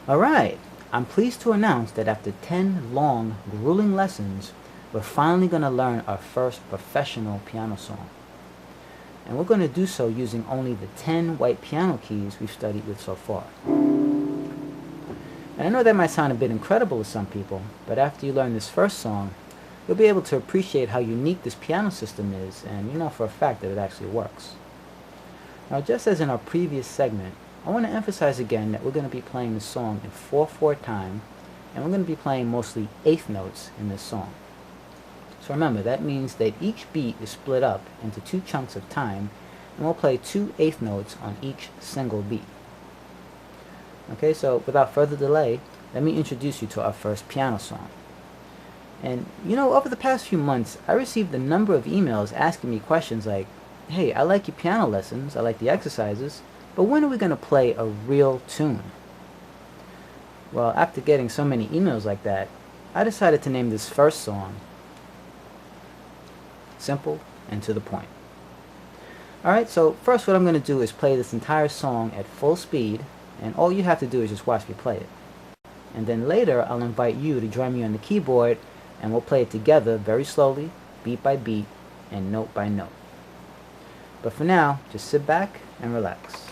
Alright, I'm pleased to announce that after 10 long, grueling lessons, we're finally going to learn our first professional piano song. And we're going to do so using only the 10 white piano keys we've studied with so far. And I know that might sound a bit incredible to some people, but after you learn this first song, you'll be able to appreciate how unique this piano system is, and you know for a fact that it actually works. Now, just as in our previous segment, I want to emphasize again that we're going to be playing this song in 4/4 time, and we're going to be playing mostly eighth notes in this song. So remember, that means that each beat is split up into 2 chunks of time, and we'll play 2 eighth notes on each single beat. Okay, so without further delay, let me introduce you to our first piano song. And you know, over the past few months, I received a number of emails asking me questions like, hey, I like your piano lessons, I like the exercises, but when are we going to play a real tune? Well, after getting so many emails like that, I decided to name this first song Simple and to the Point. Alright, so first what I'm going to do is play this entire song at full speed, and all you have to do is just watch me play it. And then later I'll invite you to join me on the keyboard, and we'll play it together very slowly, beat by beat, and note by note. But for now, just sit back and relax.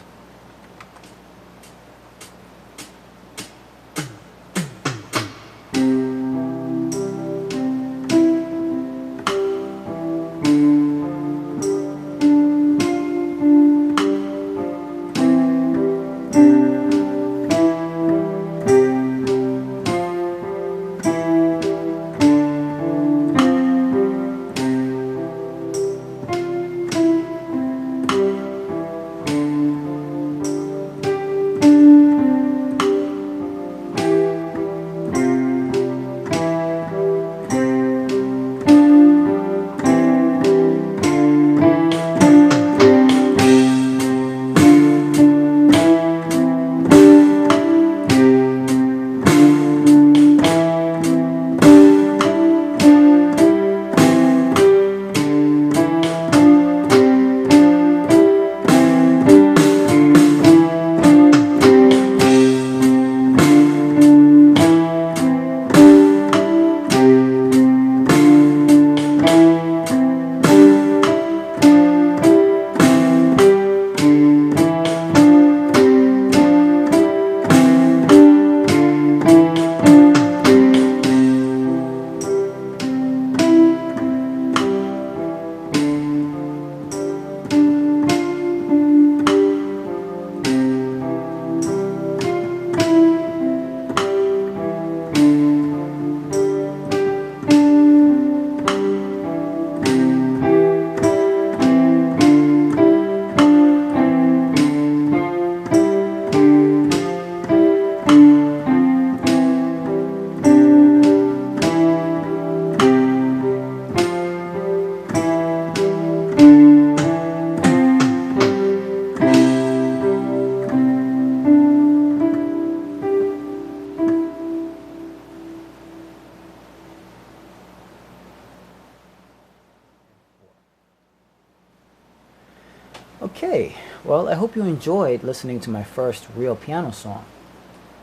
Okay, well, I hope you enjoyed listening to my first real piano song.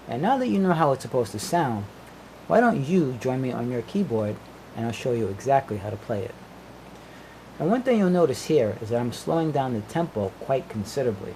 And now that you know how it's supposed to sound, why don't you join me on your keyboard and I'll show you exactly how to play it. And one thing you'll notice here is that I'm slowing down the tempo quite considerably.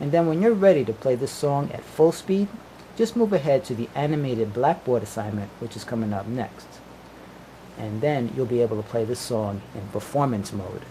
And then when you're ready to play this song at full speed, just move ahead to the animated blackboard assignment, which is coming up next. And then you'll be able to play this song in performance mode.